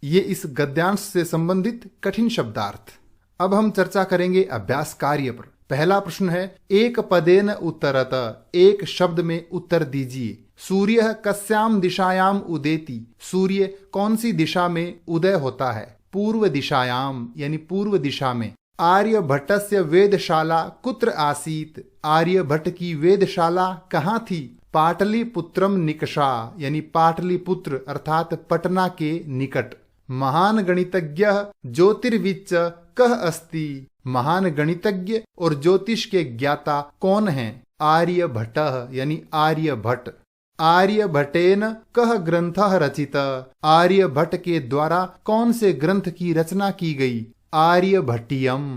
ये इस गद्यांश से संबंधित कठिन शब्दार्थ। अब हम चर्चा करेंगे अभ्यास कार्य पर। पहला प्रश्न है, एक पदेन उत्तरत, एक शब्द में उत्तर दीजिए। सूर्य कस्याम दिशायाम उदेति, सूर्य कौन सी दिशा में उदय होता है? पूर्व दिशायाम यानी पूर्व दिशा में। आर्यभट्टस्य वेदशाला कुत्र आसीत, आर्यभट्ट की वेदशाला कहाँ थी? पाटलिपुत्रम निकषा यानी पाटलिपुत्र अर्थात पटना के निकट। महान गणितज्ञ ज्योतिर्विच्च कह अस्ति, महान गणितज्ञ और ज्योतिष के ज्ञाता कौन हैं? आर्यभट्टः यानी आर्यभट्ट। आर्यभट्टेन कह ग्रंथः रचित, आर्यभट्ट के द्वारा कौन से ग्रंथ की रचना की गई? आर्यभट्टियम।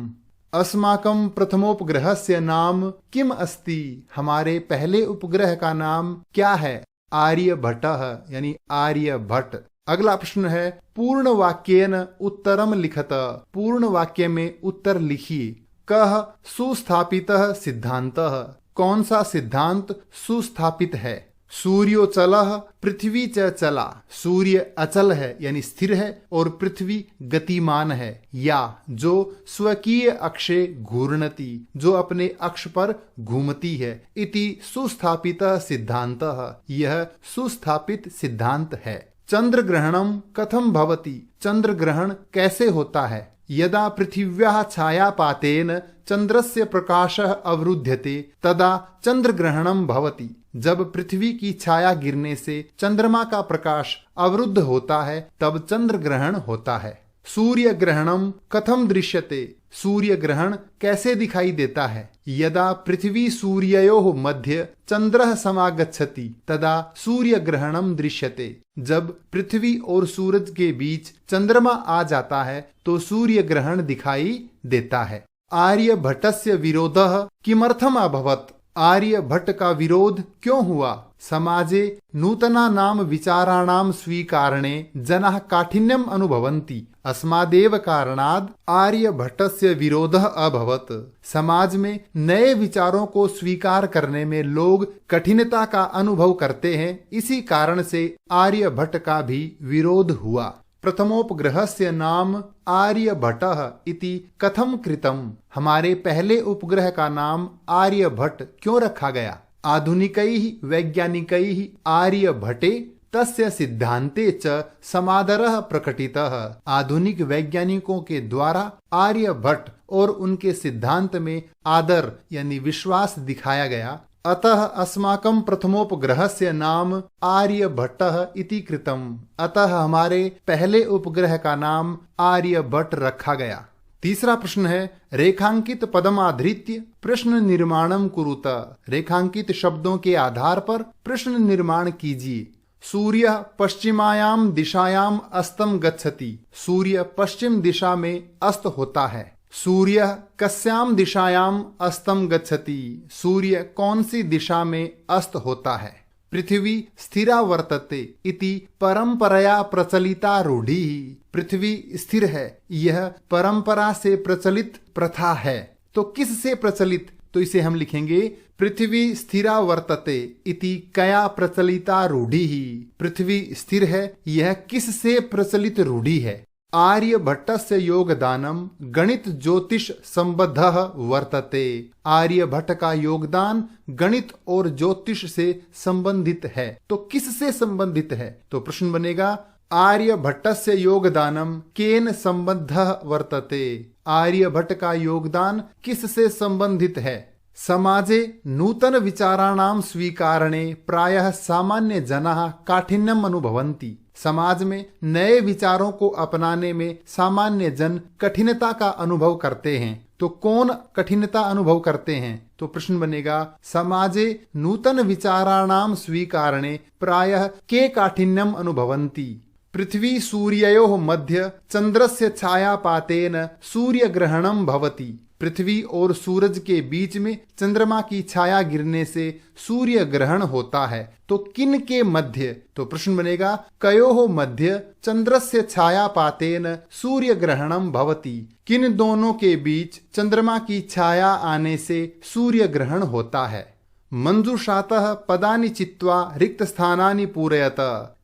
अस्माकं प्रथमोपग्रहस्य नाम किम अस्ति, हमारे पहले उपग्रह का नाम क्या है? आर्यभट्टः यानी आर्यभट्ट। अगला प्रश्न है, पूर्ण वाक्येन उत्तरम लिखत, पूर्ण वाक्य में उत्तर लिखिए। कह सुस्थापितः सिद्धांतः, कौन सा सिद्धांत सुस्थापित है? सूर्योचलः पृथ्वी च चला, सूर्य अचल है यानी स्थिर है और पृथ्वी गतिमान है। या जो स्वकीय अक्षे घूर्णति, जो अपने अक्ष पर घूमती है। इति सुस्थापितः सिद्धांतः, यह सुस्थापित सिद्धांत है। चंद्र ग्रहणम कथम भवति, चंद्र ग्रहण कैसे होता है? यदा पृथिव्याः छायापातेन चंद्रस्य प्रकाशः अवरुध्यते तदा चंद्रग्रहणम भवति, जब पृथ्वी की छाया गिरने से चंद्रमा का प्रकाश अवरुद्ध होता है तब चंद्र ग्रहण होता है। सूर्य ग्रहणम कथम दृश्यते, सूर्य ग्रहण कैसे दिखाई देता है? यदा पृथ्वी सूर्ययोः मध्य चंद्रः समागच्छति तदा सूर्य ग्रहणम दृश्यते, जब पृथ्वी और सूरज के बीच चंद्रमा आ जाता है तो सूर्य ग्रहण दिखाई देता है। आर्यभट्टस्य विरोधः किमर्थम अभवत्, आर्यभट्ट का विरोध क्यों हुआ? समाजे नूतना नाम विचाराणाम स्वीकारणे जनाः काठिन्यम अनुभवन्ति, अस्मादेव कारणाद् आर्यभट्टस्य विरोधः अभवत्। समाज में नए विचारों को स्वीकार करने में लोग कठिनता का अनुभव करते हैं, इसी कारण से आर्यभट्ट का भी विरोध हुआ। प्रथमोपग्रहस्य नाम आर्यभट्टः इति कथम कृतम, हमारे पहले उपग्रह का नाम आर्यभट्ट क्यों रखा गया? आधुनिकैः वैज्ञानिकैः आर्यभट्टे तस्य सिद्धांते च समादरः प्रकटितः, आधुनिक वैज्ञानिकों के द्वारा आर्यभट्ट और उनके सिद्धांत में आदर यानी विश्वास दिखाया गया। अतः अस्माकं प्रथमोपग्रहस्य नाम आर्यभट्टः इति कृतम्, अतः हमारे पहले उपग्रह का नाम आर्यभट्ट रखा गया। तीसरा प्रश्न है, रेखांकित पदम आधृत्य प्रश्न निर्माणम कुरुत, रेखांकित शब्दों के आधार पर प्रश्न निर्माण कीजिए। सूर्य पश्चिमायाम दिशायाम अस्तम गच्छति, सूर्य पश्चिम दिशा में अस्त होता है। सूर्य कस्याम दिशायाम अस्तम गच्छति, सूर्य कौन सी दिशा में अस्त होता है? पृथ्वी स्थिरा वर्तते इति परंपरया प्रचलिता रूढ़ि, पृथ्वी स्थिर है, यह परंपरा से प्रचलित प्रथा है। तो किस से प्रचलित? तो इसे हम लिखेंगे पृथ्वी स्थिरा वर्तते इति कया प्रचलिता रूढ़ि, पृथ्वी स्थिर है, यह किस से प्रचलित रूढ़ि है? आर्यभट्टस्य योगदानम गणित ज्योतिष संबद्धः वर्तते, आर्यभट्ट का योगदान गणित और ज्योतिष से संबंधित है। तो किस से संबंधित है? तो प्रश्न बनेगा आर्यभट्टस्य योगदानम केन संबद्धः वर्तते, आर्यभट्ट का योगदान किस से संबंधित है? समाजे नूतन विचाराणाम स्वीकारणे प्रायः सामान्य जनाः काठिन्यम अनुभवन्ति, समाज में नए विचारों को अपनाने में सामान्य जन कठिनता का अनुभव करते हैं। तो कौन कठिनता अनुभव करते हैं? तो प्रश्न बनेगा समाजे नूतन विचाराणाम स्वीकारणे प्रायः के काठिन्यम अनुभवन्ति। पृथ्वी सूर्ययोः मध्य चंद्रस्य छायापातेन सूर्य ग्रहणम भवति, पृथ्वी और सूरज के बीच में चंद्रमा की छाया गिरने से सूर्य ग्रहण होता है। तो किन के मध्य? तो प्रश्न बनेगा कयोः मध्य चंद्रस्य छायापातेन सूर्य ग्रहणम भवति, किन दोनों के बीच चंद्रमा की छाया आने से सूर्य ग्रहण होता है? मंजूषातः पदानि चित्वा रिक्त स्थानानि पूरयत।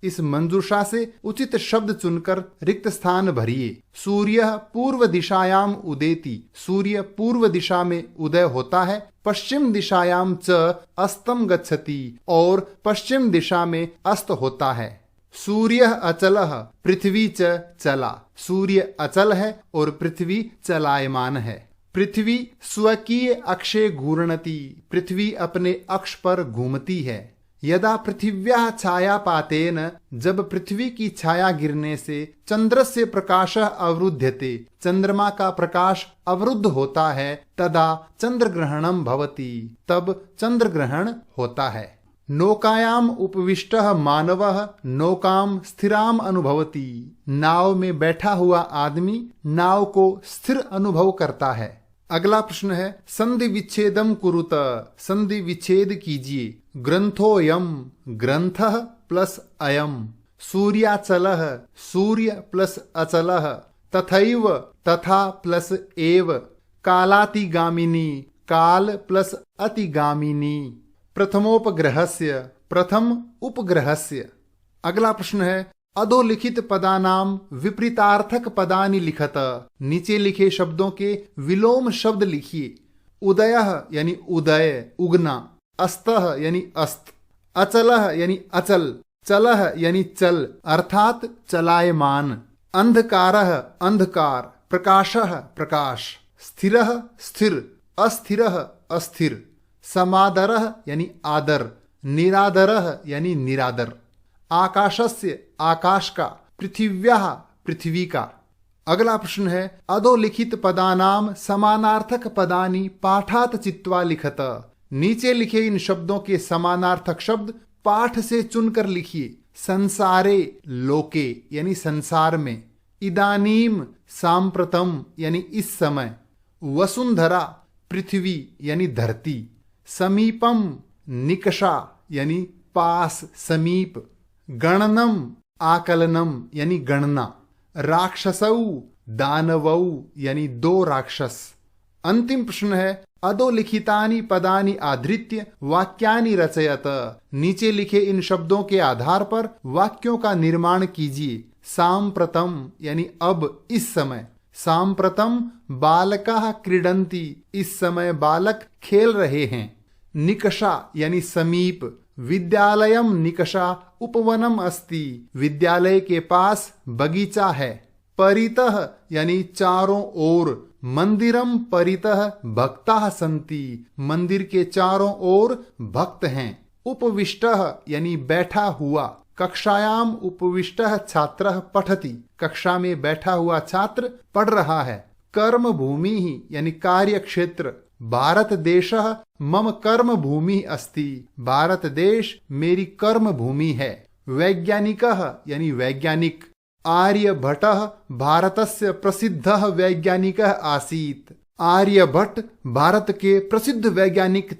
इस मंजूषा से उचित शब्द चुनकर रिक्त स्थान भरिए। सूर्य पूर्व दिशायाम उदेति, सूर्य पूर्व दिशा में उदय होता है। पश्चिम दिशायाम च अस्तम गच्छति, और पश्चिम दिशा में अस्त होता है। सूर्य अचलः पृथ्वी च चला, सूर्य अचल है और पृथ्वी चलायमान है। पृथ्वी स्वकीय अक्षे घूर्णति, पृथ्वी अपने अक्ष पर घूमती है। यदा पृथिव्याः छायापातेन, जब पृथ्वी की छाया गिरने से चंद्रस्य प्रकाशः अवरुध्यते, चंद्रमा का प्रकाश अवरुद्ध होता है, तदा चंद्रग्रहणं भवति, तब चंद्रग्रहण होता है। नौकायाम उपविष्टः मानवः नौकाम स्थिराम अनुभवति, नाव में बैठा हुआ आदमी नाव को स्थिर अनुभव करता है। अगला प्रश्न है संधि विच्छेदम कुरुत, संधि विच्छेद कीजिए। ग्रंथोयम, ग्रंथः प्लस अयम। सूर्याचलः, सूर्य प्लस अचलः। तथैव, तथा प्लस एव। कालातिगामिनी, काल प्लस अतिगामिनी। प्रथमोपग्रहस्य, प्रथम उपग्रहस्य। अगला प्रश्न है अधोलिखित पदानाम विपरीतार्थक पदानि लिखत, नीचे लिखे शब्दों के विलोम शब्द लिखिए। उदयः यानी उदय, उगना। अस्तः यानी अस्त। अचलः यानी अचल। चलः यानी चल अर्थात चलायमान। अंधकारः अंधकार। प्रकाशः प्रकाश। स्थिरः स्थिर। अस्थिरः अस्थिर। समादरः यानी आदर। निरादरः यानी निरादर। आकाशस्य आकाश का। पृथिव्याः पृथ्वी का। अगला प्रश्न है अधोलिखित पदानाम समानार्थक पदानि पाठात चित्वा लिखत, नीचे लिखे इन शब्दों के समानार्थक शब्द पाठ से चुनकर लिखिए। संसारे लोके यानी संसार में। इदानीम सांप्रतम यानी इस समय। वसुंधरा पृथ्वी यानी धरती। समीपम निकषा यानी पास समीप। गणनम आकलनम यानी गणना। राक्षसौ दानवौ यानी दो राक्षस। अंतिम प्रश्न है अधोलिखितानि पदानि आधृत्य वाक्यानि रचयत, नीचे लिखे इन शब्दों के आधार पर वाक्यों का निर्माण कीजिए। सांप्रतम यानी अब इस समय। सांप्रतम बालकाः क्रीडन्ति, इस समय बालक खेल रहे हैं। निकषा यानी समीप। विद्यालयम निकषा उपवनम अस्ति, विद्यालय के पास बगीचा है। परितः यानी चारों ओर। मंदिरम परितः भक्ताः सन्ति, मंदिर के चारों ओर भक्त हैं। उपविष्टः यानी बैठा हुआ। कक्षायाम उपविष्टः छात्रः पठति, कक्षा में बैठा हुआ छात्र पढ़ रहा है। कर्म भूमि यानी कार्य क्षेत्र। भारत देशः मम कर्म भूमि अस्ति, भारत देश मेरी कर्म भूमि है। वैज्ञानिकः यानी वैज्ञानिक। आर्यभट्टः भारतस्य प्रसिद्धः वैज्ञानिकः आसीत्, आर्यभट्ट भारत के प्रसिद्ध वैज्ञानिक